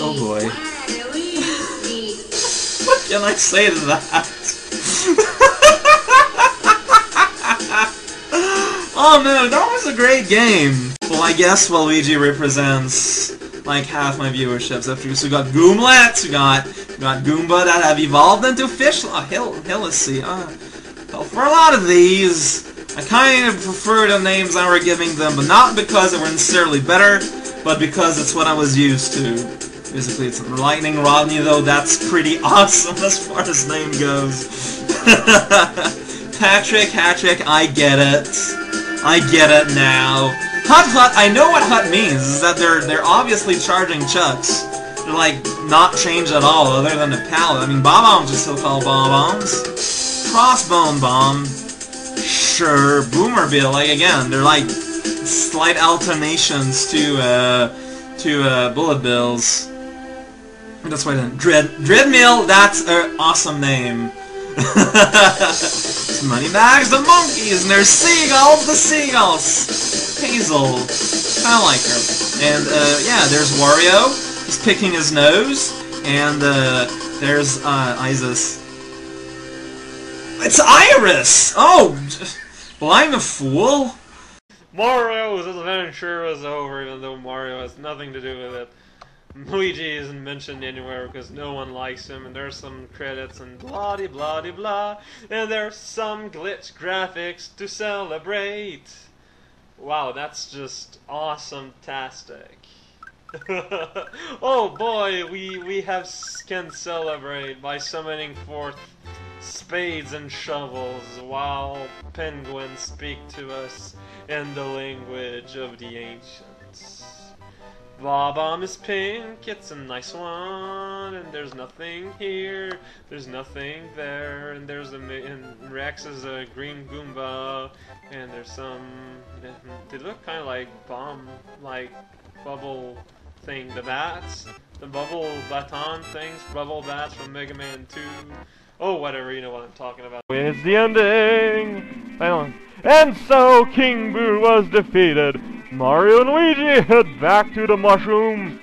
Oh boy. What can I say to that? Oh man, that was a great game! Well, I guess Waluigi represents like half my viewership. So we got Goomlets, we got Goomba that have evolved into fish. Oh, Hillisy. Well, for a lot of these, I kind of prefer the names I were giving them, but not because they were necessarily better, but because it's what I was used to. Basically, it's Lightning Rodney, though that's pretty awesome as far as name goes. Patrick, I get it. I get it now. Hut, I know what Hut means, is that they're obviously charging chucks. They're like, not changed at all, other than the palette. I mean, Bob-Bombs are still called Bob-Bombs. Crossbone Bomb, sure. Boomerbill, like, again, they're like slight alternations to Bullet Bills. That's why then. Dreadmill, that's an awesome name. Moneybags, the monkeys, and there's seagulls, the seagulls. Hazel, kinda like her. And, yeah, there's Wario, he's picking his nose, and, there's, Isis. It's Iris! Oh! Well, I'm a fool. Mario's adventure is over, even though Mario has nothing to do with it. Luigi isn't mentioned anywhere because no one likes him, and there's some credits and blah-de-blah-de-blah, and there's some glitch graphics to celebrate. Wow, that's just awesome-tastic. Oh boy, we can celebrate by summoning forth spades and shovels while penguins speak to us in the language of the ancients. Bob-Bomb is pink, it's a nice one, and there's nothing here, there's nothing there, and and Rex is a green Goomba, and there's some, they look kind of like bubble thing, the bats, the bubble baton things, bubble bats from Mega Man 2, oh whatever, you know what I'm talking about. It's the ending! Hang on. And so King Boo was defeated. Mario and Luigi head back to the mushroom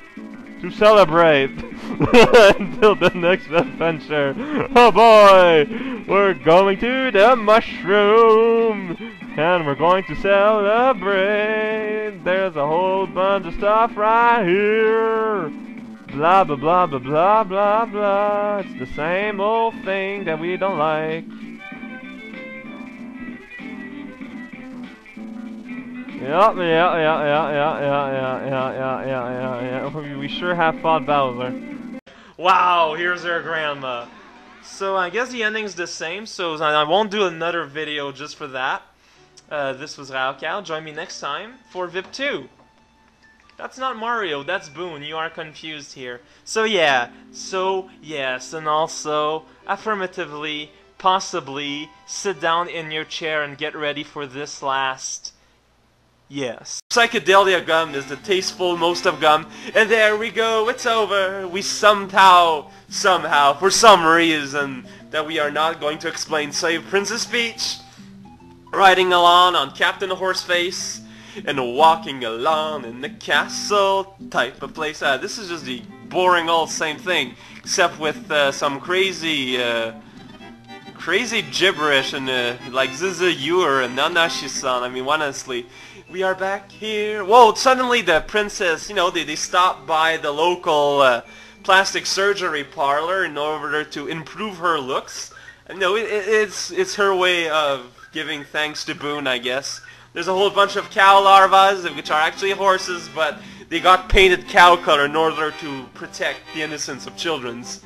to celebrate until the next adventure. Oh boy, we're going to the mushroom and we're going to celebrate. There's a whole bunch of stuff right here. Blah blah blah blah blah blah blah. It's the same old thing that we don't like. Yeah. We sure have fought Bowser. Wow, here's our grandma. So I guess the ending's the same, so I won't do another video just for that. This was Raocow. Join me next time for VIP 2. That's not Mario, that's Boone. You are confused here. So yes, and also, affirmatively, possibly, sit down in your chair and get ready for this last... Yes. Psychedelia gum is the tasteful most of gum, and there we go, it's over. We somehow, for some reason that we are not going to explain, saved Princess Peach, riding along on Captain Horseface, and walking along in the castle type of place. This is just the boring old same thing, except with some crazy gibberish and like Zizayur and Nanashi-san. I mean, honestly. We are back here. Whoa, suddenly the princess, you know, they stopped by the local plastic surgery parlor in order to improve her looks. You know, it's her way of giving thanks to Boone, I guess. There's a whole bunch of cow larvas, which are actually horses, but they got painted cow color in order to protect the innocence of children's.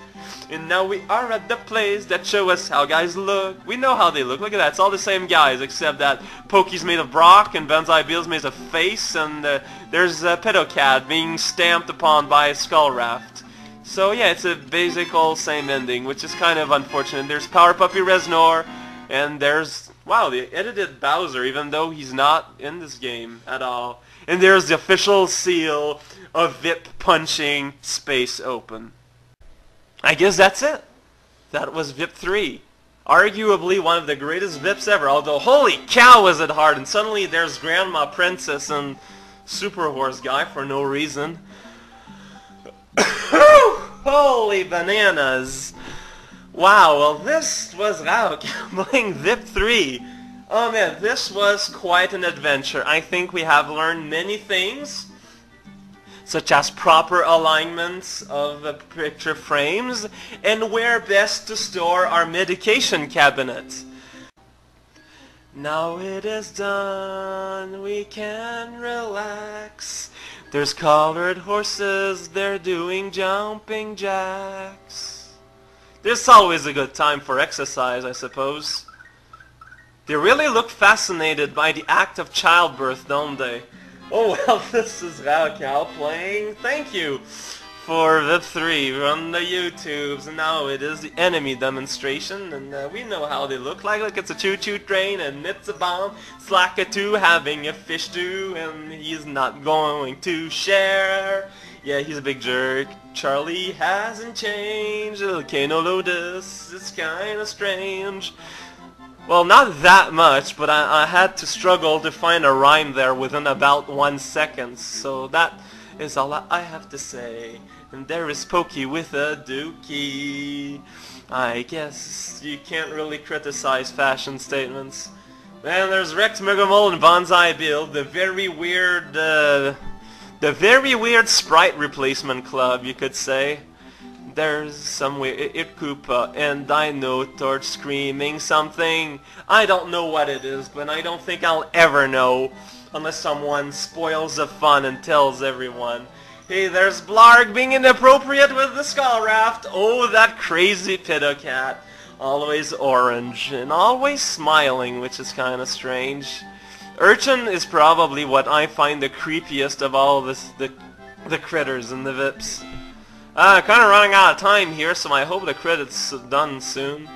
And now we are at the place that show us how guys look. We know how they look. Look at that. It's all the same guys, except that Pokey's made of Brock and Banzai Bill's made of face, and there's a Pedocat being stamped upon by a skull raft. So yeah, it's a basic all same ending, which is kind of unfortunate. There's Power Puppy Reznor, and there's, wow, they edited Bowser, even though he's not in this game at all. And there's the official seal of VIP punching Space Open. I guess that's it. That was VIP 3. Arguably one of the greatest VIPs ever, although holy cow was it hard, and suddenly there's Grandma Princess and Super Horse Guy for no reason. Holy bananas! Wow, well this was Raocow playing VIP 3. Oh man, this was quite an adventure. I think we have learned many things, such as proper alignments of the picture frames, and where best to store our medication cabinet. Now it is done, we can relax. There's colored horses, they're doing jumping jacks. This is always a good time for exercise, I suppose. They really look fascinated by the act of childbirth, don't they? Oh well, this is Raocow playing. Thank you for VIP 3 on the YouTubes. And now it is the enemy demonstration, and we know how they look like. Look, it's a choo-choo train, and it's a bomb. It's like a two having a fish stew, and he's not going to share. Yeah, he's a big jerk. Charlie hasn't changed. Okay, no Lotus. It's kinda strange. Well, not that much, but I had to struggle to find a rhyme there within about 1 second, so that is all I have to say. And there is Pokey with a dookie. I guess you can't really criticize fashion statements. Then there's Rex Megamole and Bonsai Build, the very weird sprite replacement club, you could say. There's some weird Koopa and Dino Torch screaming something. I don't know what it is, but I don't think I'll ever know unless someone spoils the fun and tells everyone. Hey, there's Blarg being inappropriate with the Skull Raft. Oh, that crazy Pidocat. Always orange and always smiling, which is kinda strange. Urchin is probably what I find the creepiest of all the critters and the VIPs. Kinda running out of time here, so I hope the credits done soon.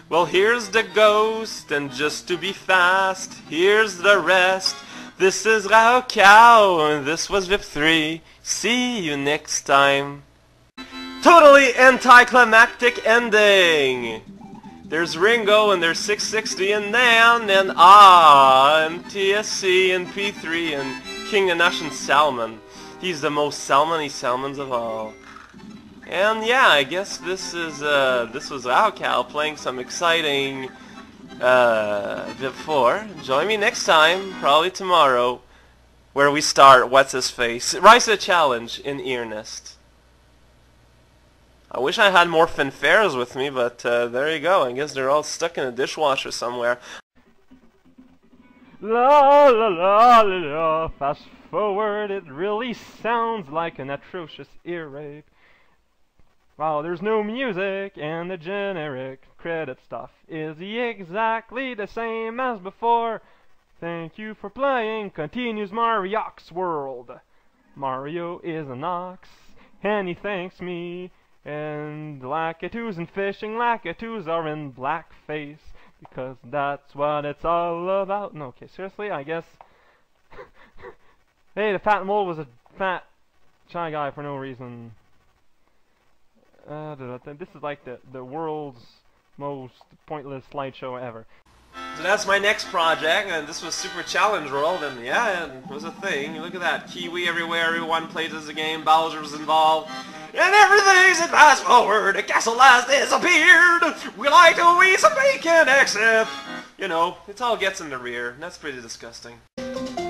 Well, here's the ghost, and just to be fast, here's the rest. This is Raocow, and this was VIP 3. See you next time. Totally anticlimactic ending! There's Ringo, and there's 660, and Dan, and and TSC, and P3, and King Anash and Salmon. He's the most salmony salmons of all. And yeah, I guess this was Raocow playing some exciting VIP 4. Join me next time, probably tomorrow, where we start What's His Face? Rise to the Challenge in earnest. I wish I had more fanfares with me, but there you go. I guess they're all stuck in a dishwasher somewhere. La la la la la. Fast forward, it really sounds like an atrocious ear rape. Wow, there's no music, and the generic credit stuff is exactly the same as before. Thank you for playing, continues Mario's world. Mario is an ox, and he thanks me. And Lakitus and fishing Lakitus are in blackface, because that's what it's all about. No, okay, seriously, I guess. Hey, the fat mole was a fat shy guy for no reason. This is like the world's most pointless slideshow ever. So that's my next project, and this was Super Challenge World, and yeah, it was a thing. Look at that, Kiwi everywhere, everyone plays as a game, Bowser's involved, and everything's in fast forward, the castle has disappeared, we like to eat some bacon, except, you know, it all gets in the rear, and that's pretty disgusting.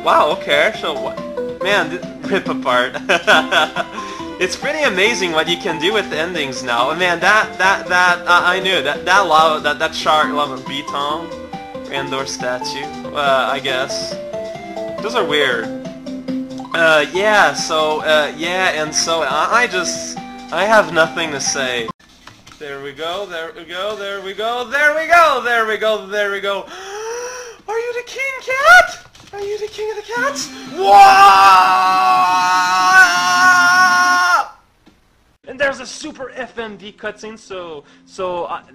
Wow, okay, so what? Man, rip apart. It's pretty amazing what you can do with the endings now. Man, I knew that shark lava beaton, Randor statue. I guess those are weird. Yeah. So yeah, and so I have nothing to say. There we go. There we go. There we go. There we go. There we go. There we go. Are you the king cat? Are you the king of the cats? Whoa! And there's a super FMV cutscene, so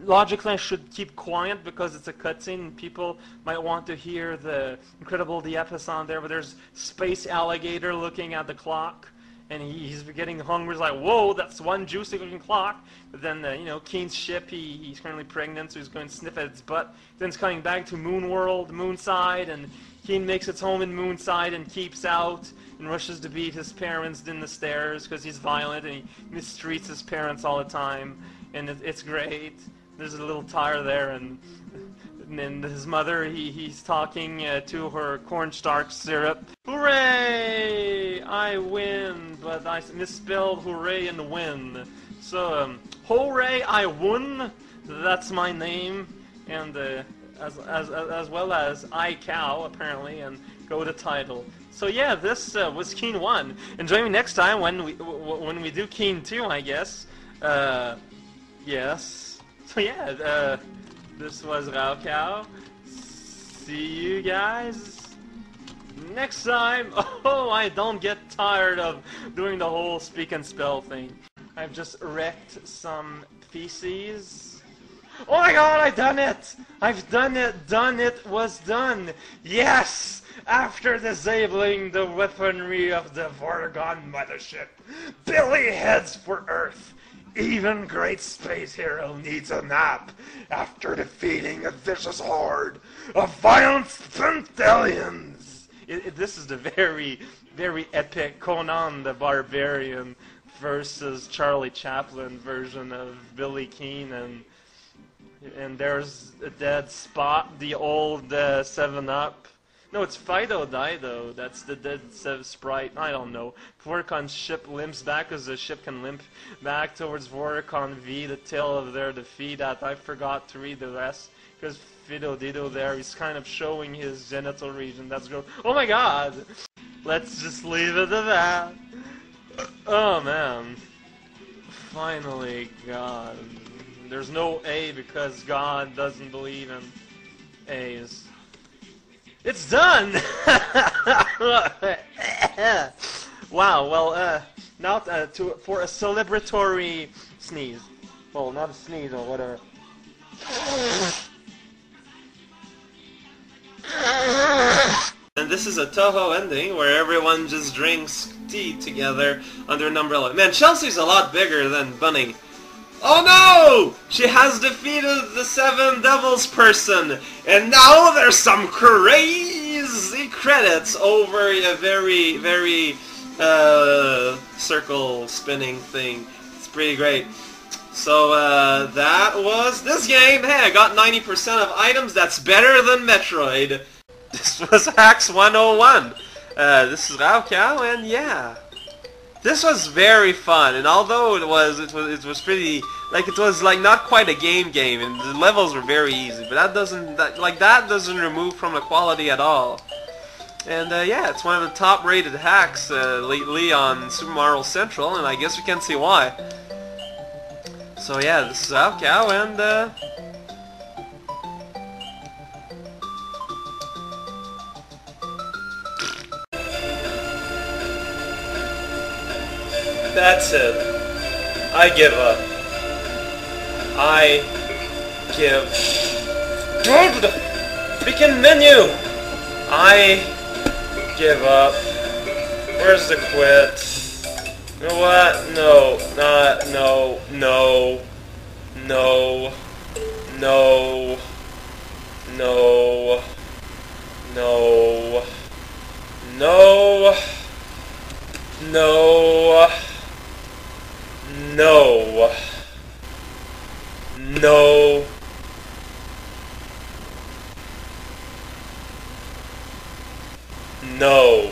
logically I should keep quiet because it's a cutscene and people might want to hear the incredible Diapason there, but there's Space Alligator looking at the clock, and he's getting hungry. He's like, whoa, that's one juicy looking clock. But then, you know, Keen's ship, he's currently pregnant, so he's going to sniff at its butt. Then it's coming back to Moon World, Moonside, and Keen makes its home in Moonside and keeps out and rushes to beat his parents in the stairs because he's violent and he mistreats his parents all the time. And it's great. There's a little tire there, and then his mother, he's talking to her cornstarch syrup. Hooray! I win, but I misspelled hooray and win. So, hooray, I won. That's my name, and as well as I cow apparently, and go to title. So yeah, this was Keen 1. And join me next time when we do Keen 2, I guess. Yes. So yeah, this was Raocow. See you guys next time. Oh, I don't get tired of doing the whole speak and spell thing. I've just wrecked some feces. Oh my god, I've done it! I've done it! Done it was done! Yes! After disabling the weaponry of the Vorgon mothership, Billy heads for Earth. Even great space hero needs a nap after defeating a vicious horde of violent spent aliens. This is the very, very epic Conan the Barbarian versus Charlie Chaplin version of Billy Keen, and there's a dead Spot, the old 7-Up. No, it's Fido Dido. That's the dead sprite. I don't know. Vorkon's ship limps back because the ship can limp back towards Vorkon V, the tale of their defeat. I forgot to read the rest because Fido Dido there, he's kind of showing his genital region. That's gross. Oh my god! Let's just leave it at that. Oh man. Finally, God. There's no A because God doesn't believe in A's. It's done! Wow, well, now for a celebratory sneeze. Well, not a sneeze or whatever. And this is a Toho ending where everyone just drinks tea together under an umbrella. Man, Chelsea's a lot bigger than Bunny. Oh no! She has defeated the 7 Devils person, and now there's some crazy credits over a very, very circle spinning thing. It's pretty great. So that was this game. Hey, I got 90% of items. That's better than Metroid. This was Hacks 101. This is Raocow, and yeah. This was very fun, and although it was pretty, like, it was like not quite a game, and the levels were very easy, but that doesn't remove from the quality at all. And yeah, it's one of the top-rated hacks lately on Super Mario Central, and I guess you can see why. So yeah, this is Raocow, and that's it. I give up. I give... Go to the freaking menu! I give up. Where's the quit? You know what? No. Not... No. No. No. No. No. No. No. No. No. No. No.